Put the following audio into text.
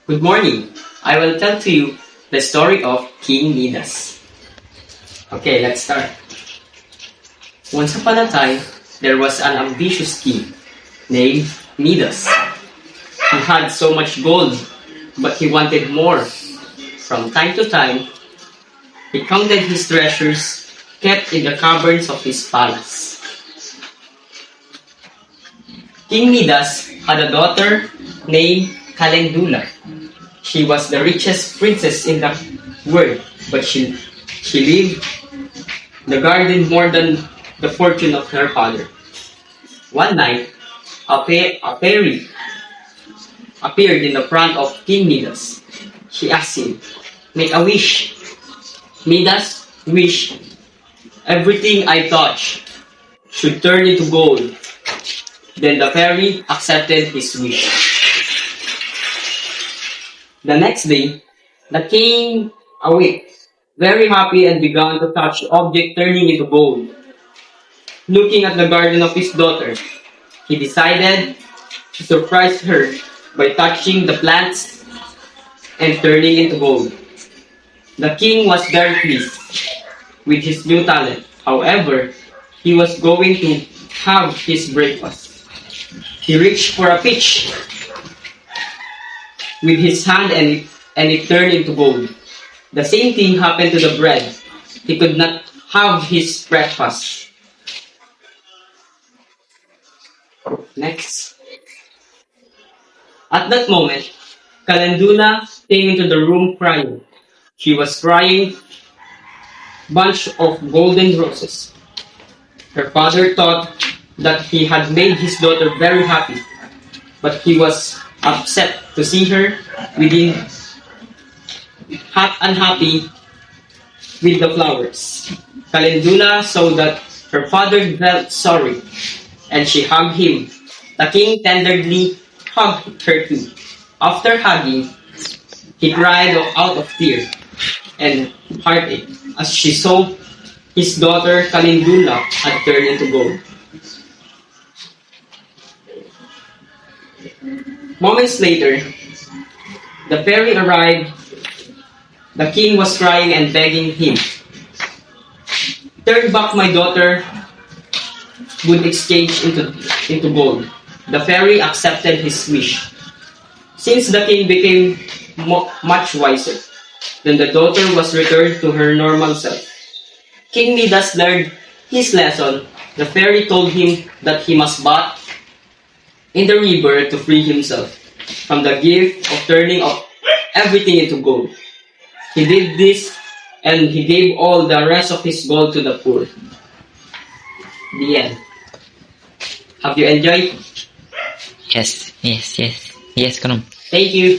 Good morning. I will tell to you the story of King Midas. Okay, let's start. Once upon a time, there was an ambitious king named Midas. He had so much gold, but he wanted more. From time to time, he counted his treasures kept in the cupboards of his palace. King Midas had a daughter named Calendula. She was the richest princess in the world, but she lived in the garden more than the fortune of her father. One night, a fairy appeared in the front of King Midas. She asked him, "Make a wish." Midas wished everything I touch should turn into gold. Then the fairy accepted his wish. The next day, the king awake, very happy, and began to touch the object turning into gold. Looking at the garden of his daughter, he decided to surprise her by touching the plants and turning into gold. The king was very pleased with his new talent. However, he was going to have his breakfast. He reached for a peach with his hand and it turned into gold. The same thing happened to the bread. He could not have his breakfast. Next. At that moment, Calendula came into the room crying. She was crying bunch of golden roses. Her father thought that he had made his daughter very happy, but he was upset to see her within unhappy with the flowers. Calendula saw that her father felt sorry, and she hugged him. The king tenderly hugged her too. After hugging, he cried out of tears and heartache as she saw his daughter Calendula had turned into gold. Moments later, the fairy arrived. The king was crying and begging him, "Turn back my daughter would exchange into gold." The fairy accepted his wish. Since the king became much wiser, then the daughter was returned to her normal self. King Midas learned his lesson. The fairy told him that he must bath in the river to free himself from the gift of turning everything into gold. He did this and he gave all the rest of his gold to the poor. The end. Have you enjoyed? Yes, Kanom. Thank you.